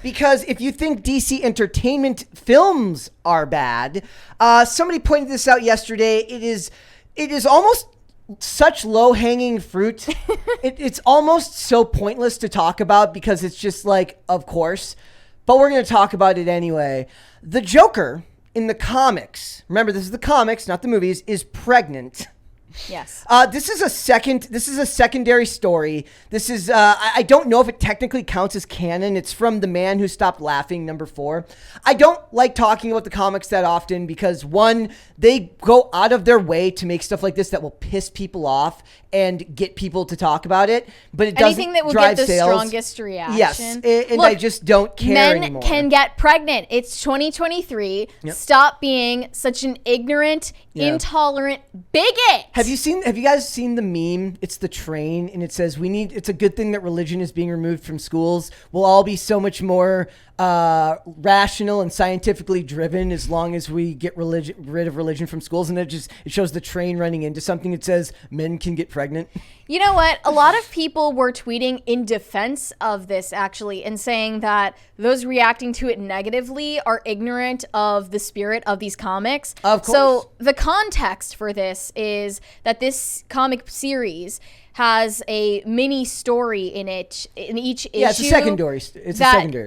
because if you think DC entertainment films are bad, somebody pointed this out yesterday. It is almost such low-hanging fruit. It's almost so pointless to talk about because it's just like, of course, but we're going to talk about it anyway. The Joker in the comics, remember this is the comics, not the movies, is pregnant. Yes. This is a secondary story. This is I don't know if it technically counts as canon. It's from The Man Who Stopped Laughing, #4. I don't like talking about the comics that often because one, they go out of their way to make stuff like this that will piss people off and get people to talk about it, but it doesn't anything that will drive get the sales. strongest reaction. Yes, and Look, I just don't care men anymore. can get pregnant. It's 2023. Yep. Stop being such an ignorant, intolerant bigot. Have you guys seen the meme? It's the train, and it says it's a good thing that religion is being removed from schools. We'll all be so much more rational and scientifically driven as long as we get rid of religion from schools. And it shows the train running into something that says men can get pregnant. You know what? A lot of people were tweeting in defense of this, actually, and saying that those reacting to it negatively are ignorant of the spirit of these comics. Of course. So the context for this is that this comic series has a mini story in each issue. Yeah, it's a secondary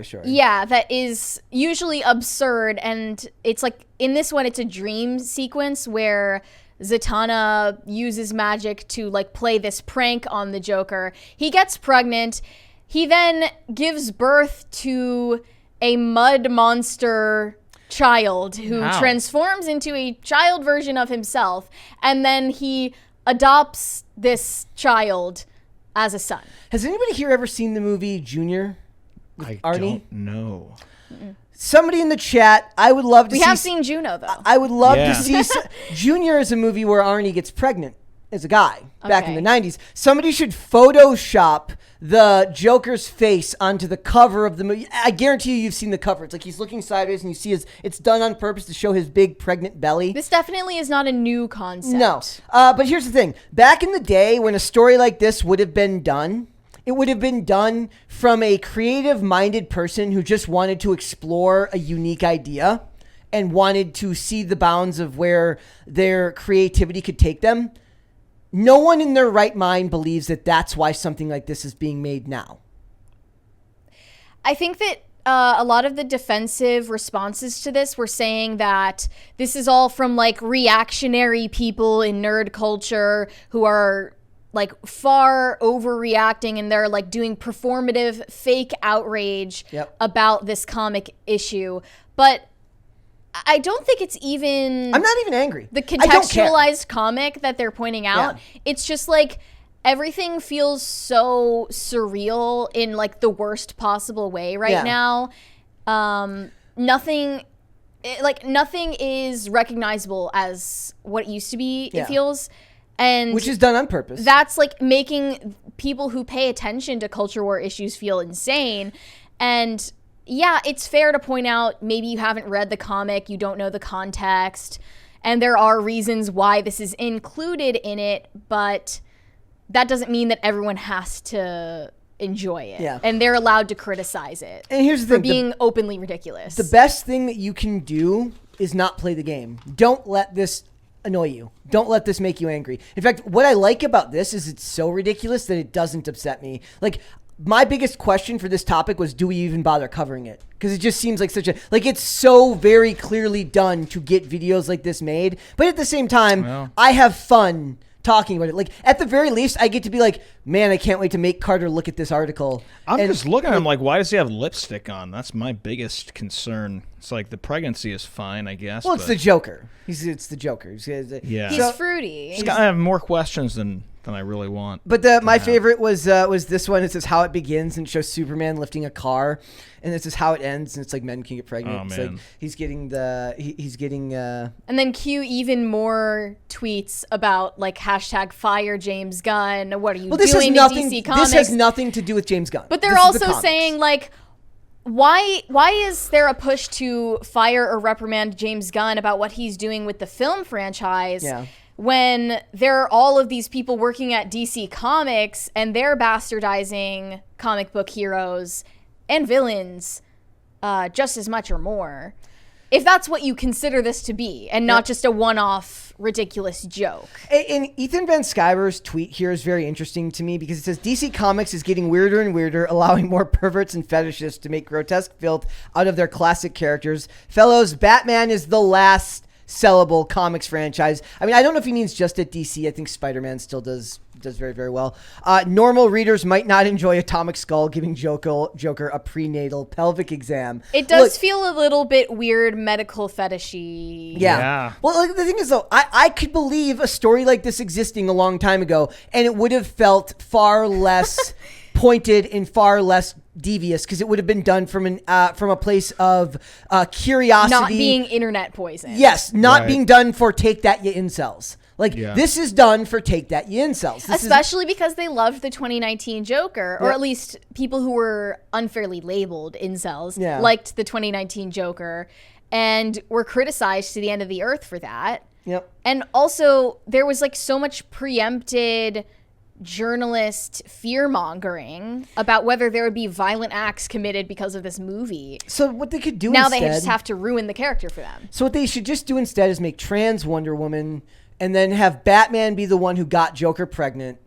story. Yeah, that is usually absurd, and it's like in this one, it's a dream sequence where Zatanna uses magic to like play this prank on the Joker. He gets pregnant. He then gives birth to a mud monster child who transforms into a child version of himself, and then he adopts this child as a son. Has anybody here ever seen the movie Junior? I Arnie? don't know. Somebody in the chat, I would love to see. We have seen Juno, though. I would love to see. Junior is a movie where Arnie gets pregnant as a guy back in the 90s. Somebody should Photoshop the Joker's face onto the cover of the movie. I guarantee you've seen the cover. It's like he's looking sideways and you see it's done on purpose to show his big pregnant belly. This definitely is not a new concept. No. But here's the thing. Back in the day when a story like this would have been done, it would have been done from a creative-minded person who just wanted to explore a unique idea and wanted to see the bounds of where their creativity could take them. No one in their right mind believes that that's why something like this is being made now. I think that a lot of the defensive responses to this were saying that this is all from like reactionary people in nerd culture who are like far overreacting, and they're like doing performative fake outrage about this comic issue. But I don't think it's even... I'm not even angry. The contextualized comic that they're pointing out. Yeah. It's just like everything feels so surreal in like the worst possible way right now. Nothing is recognizable as what it used to be, it feels. And which is done on purpose. That's like making people who pay attention to culture war issues feel insane. And yeah, it's fair to point out maybe you haven't read the comic, you don't know the context, and there are reasons why this is included in it, but that doesn't mean that everyone has to enjoy it. Yeah. And they're allowed to criticize it. And here's the thing, for being openly ridiculous. The best thing that you can do is not play the game. Don't let this annoy you. Don't let this make you angry. In fact, what I like about this is it's so ridiculous that it doesn't upset me. Like, my biggest question for this topic was, do we even bother covering it? Because it just seems like it's so very clearly done to get videos like this made. But at the same time, I have fun talking about it. Like, at the very least, I get to be like, man, I can't wait to make Carter look at this article. I'm just looking at him like, why does he have lipstick on? That's my biggest concern. It's like the pregnancy is fine, I guess. Well, it's the Joker. It's the Joker. He's fruity. I have more questions than I really want. But my favorite was this one. It says how it begins and it shows Superman lifting a car, and this is how it ends, and it's like men can get pregnant. Oh, it's man. like he's getting and then cue even more tweets about like hashtag fire James Gunn. What are you doing to DC Comics? This has nothing to do with James Gunn. But they're also saying like, why is there a push to fire or reprimand James Gunn about what he's doing with the film franchise? Yeah. When there are all of these people working at DC Comics and they're bastardizing comic book heroes and villains just as much or more. If that's what you consider this to be, and not just a one-off ridiculous joke. And Ethan Van Sciver's tweet here is very interesting to me because it says DC Comics is getting weirder and weirder, allowing more perverts and fetishists to make grotesque filth out of their classic characters. Fellows, Batman is the last sellable comics franchise. I mean, I don't know if he means just at DC. I think Spider-Man still does very, very well. Normal readers might not enjoy Atomic Skull giving Joker a prenatal pelvic exam. It does feel a little bit weird, medical fetishy. Yeah. Well, like, the thing is, though, I could believe a story like this existing a long time ago, and it would have felt far less pointed and far less devious because it would have been done from a place of curiosity, not being internet poison. Yes, not Right. being done for take that you incels. Like, this is done for take that you incels. Especially because they loved the 2019 Joker, or Yeah. at least people who were unfairly labeled incels Yeah. liked the 2019 Joker and were criticized to the end of the earth for that. Yep. And also, there was like so much preempted journalist fear mongering about whether there would be violent acts committed because of this movie. So what they could do Now instead, they just have to ruin the character for them. So what they should just do instead is make trans Wonder Woman and then have Batman be the one who got Joker pregnant.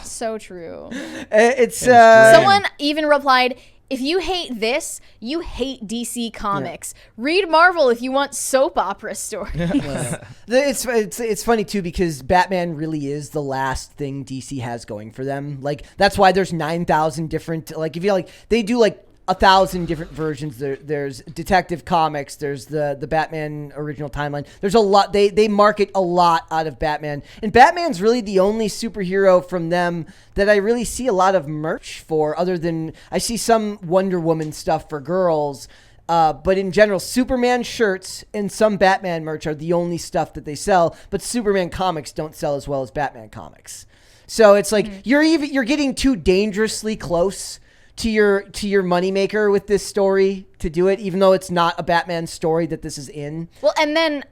So true. It's great. Someone even replied, if you hate this, you hate DC Comics. Read Marvel if you want soap opera stories. It's funny too because Batman really is the last thing DC has going for them. Like that's why there's 9,000 different. Like if you like, they do like 1,000 different versions. There's Detective Comics. There's the Batman original timeline. There's a lot. They market a lot out of Batman, and Batman's really the only superhero from them that I really see a lot of merch for. Other than I see some Wonder Woman stuff for girls. But in general, Superman shirts and some Batman merch are the only stuff that they sell. But Superman comics don't sell as well as Batman comics. So it's like you're getting too dangerously close to your moneymaker with this story to do it, even though it's not a Batman story that this is in. Well, and then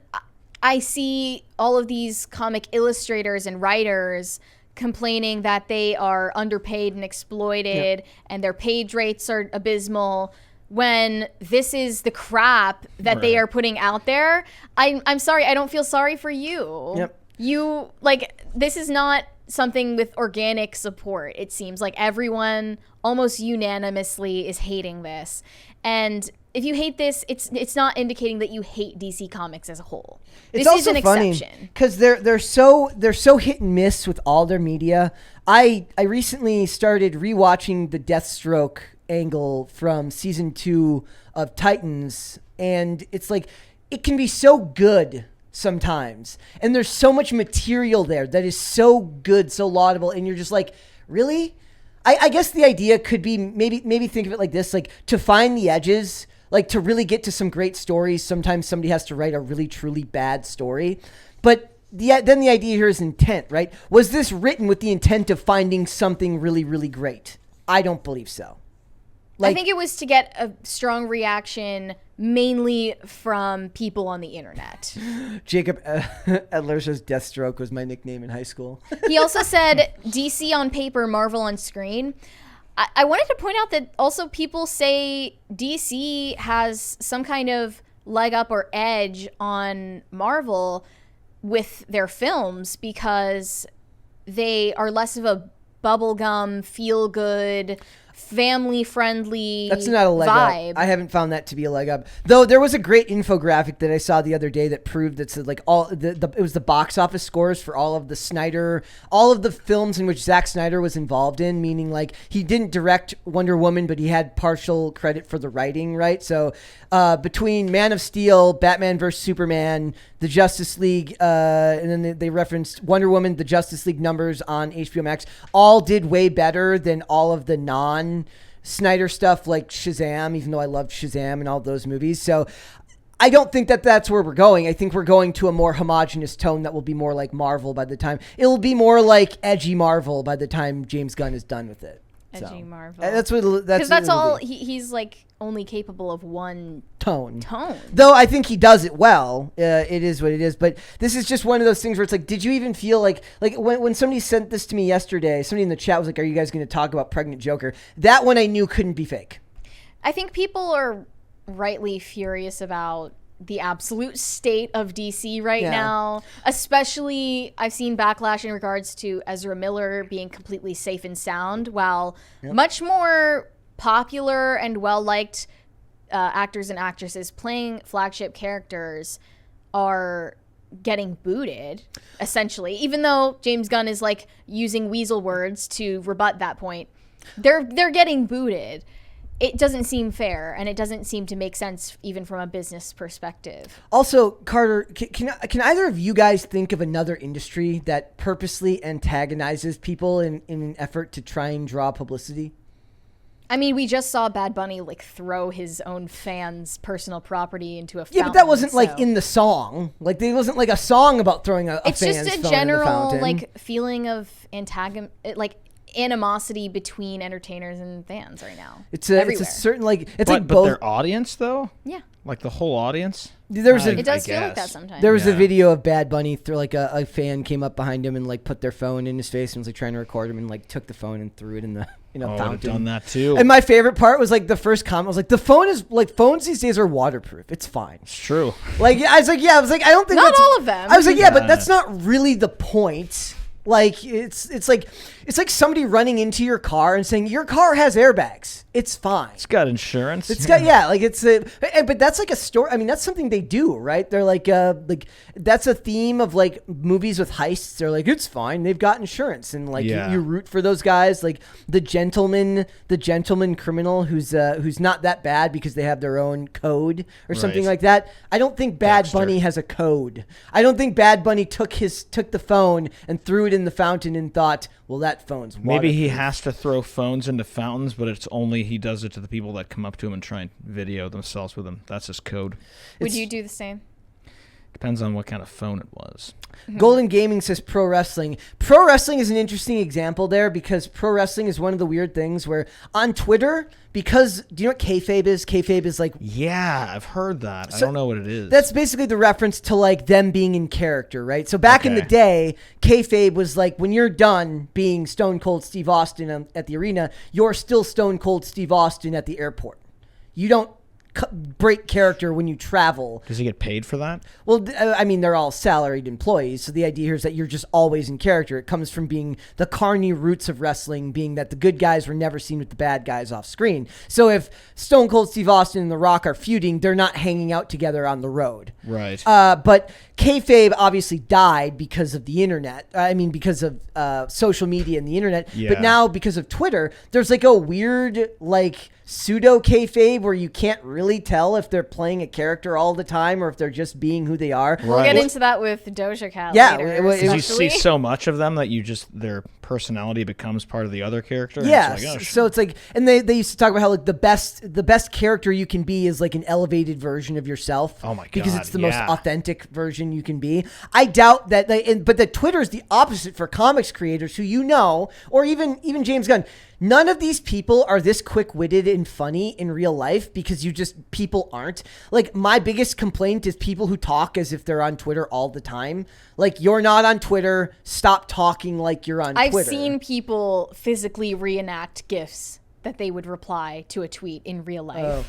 I see all of these comic illustrators and writers complaining that they are underpaid and exploited and their page rates are abysmal when this is the crap that they are putting out there. I'm sorry, I don't feel sorry for you. Yep. You, like, this is not something with organic support. It seems like everyone almost unanimously is hating this. And if you hate this, it's not indicating that you hate DC Comics as a whole. It's This is also an funny exception. because they're so hit and miss with all their media. I recently started rewatching the Deathstroke angle from season 2 of Titans, and it's like it can be so good sometimes, and there's so much material there that is so good, so laudable, and you're just like, really? I guess the idea could be maybe think of it like this, like to find the edges, like to really get to some great stories, sometimes somebody has to write a really truly bad story. But then the idea here is intent, right? Was this written with the intent of finding something really, really great? I don't believe so. I think it was to get a strong reaction mainly from people on the internet. Jacob Edler says Deathstroke was my nickname in high school. He also said DC on paper, Marvel on screen. I wanted to point out that also people say DC has some kind of leg up or edge on Marvel with their films because they are less of a bubblegum, feel good, family friendly That's not a leg vibe. up. I haven't found that to be a leg up. Though there was a great infographic that I saw the other day that proved that said like all it was the box office scores for all of the films in which Zack Snyder was involved in, meaning like he didn't direct Wonder Woman, but he had partial credit for the writing, right? So between Man of Steel, Batman vs. Superman, the Justice League, and then they referenced Wonder Woman, the Justice League numbers on HBO Max, all did way better than all of the non-Snyder stuff like Shazam, even though I loved Shazam and all those movies. So I don't think that that's where we're going. I think we're going to a more homogenous tone that will be more like Marvel by the time. It'll be more like edgy Marvel by the time James Gunn is done with it. Edgy Marvel. That's what Because that's it'll all be. he's like only capable of one tone. Though I think he does it well. It is what it is. But this is just one of those things where it's like, did you even feel like when somebody sent this to me yesterday, somebody in the chat was like, are you guys going to talk about Pregnant Joker? That one I knew couldn't be fake. I think people are rightly furious about the absolute state of DC right Yeah. now. Especially, I've seen backlash in regards to Ezra Miller being completely safe and sound, while much more popular and well-liked actors and actresses playing flagship characters are getting booted, essentially. Even though James Gunn is like using weasel words to rebut that point, they're getting booted. It doesn't seem fair, and it doesn't seem to make sense even from a business perspective. Also, Carter, can either of you guys think of another industry that purposely antagonizes people in an effort to try and draw publicity? I mean, we just saw Bad Bunny like throw his own fans' personal property into a fountain. Yeah, but that wasn't like so- in the song. Like, there wasn't like a song about throwing a It's fan's just a phone in the general fountain. like feeling of animosity between entertainers and fans right now. It's a everywhere. certain like it's But, like but both. their audience though, Yeah, like the whole audience. There was it does I feel like that guess. sometimes. There was a Yeah. video of Bad Bunny through like a fan came up behind him and like put their phone in his face and was like trying to record him and like took the phone and threw it in the I would have fountain. done that too. And my favorite part was like the first comment was like the phone is like phones these days are waterproof. It's fine. It's true. Like I was like I don't think Not that's, all of them. I was like but that's not really the point. Like it's like somebody running into your car and saying your car has airbags. It's fine. It's got insurance. It's got like it's a, but that's like a story. I mean, that's something they do, right? They're like that's a theme of like movies with heists. They're like, it's fine. They've got insurance, and like Yeah. you root for those guys, like the gentleman criminal who's not that bad because they have their own code or something Right. like that. I don't think Bad Dexter. Bunny has a code. I don't think Bad Bunny took the phone and threw it in the fountain and thought, well, that phone's Maybe he waterproof. has to throw phones into fountains, but it's only he does it to the people that come up to him and try and video themselves with him. That's his code. Would It's- you do the same? Depends on what kind of phone it was. Golden Gaming says pro wrestling. Pro wrestling is an interesting example there because pro wrestling is one of the weird things where on Twitter, because do you know what kayfabe is? Kayfabe is like Yeah, I've heard that. I So, don't know what it is. that's basically the reference to like them being in character, right? So back in the Okay. day, kayfabe was like when you're done being Stone Cold Steve Austin at the arena, you're still Stone Cold Steve Austin at the airport. You don't break character when you travel. Does he get paid for that? Well, I mean, they're all salaried employees, so the idea here is that you're just always in character. It comes from being the carny roots of wrestling, being that the good guys were never seen with the bad guys off screen. So if Stone Cold Steve Austin and The Rock are feuding, they're not hanging out together on the road. Right. But kayfabe obviously died because of the internet. I mean, because of social media and the internet. Yeah. But now because of Twitter, there's like a weird like pseudo kayfabe where you can't really tell if they're playing a character all the time or if they're just being who they are. We'll Right. get into that with Doja Cat Yeah, later. it was- Because you especially. see so much of them that you just their personality becomes part of the other character. and Yeah, it's like, oh, so it's like, and they used to talk about how like the best character you can be is like an elevated version of yourself. Oh my because God, it's the most yeah. authentic version you can be. I doubt that, but that Twitter is the opposite for comics creators who or even James Gunn. None of these people are this quick-witted and funny in real life because people aren't. Like, my biggest complaint is people who talk as if they're on Twitter all the time. Like, you're not on Twitter. Stop talking like you're on I've Twitter. seen people physically reenact GIFs that they would reply to a tweet in real life.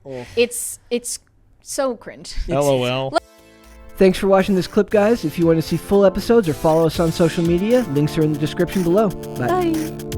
Oh. It's so cringe. LOL. Thanks for watching this clip, guys. If you want to see full episodes or follow us on social media, links are in the description below. Bye. Bye.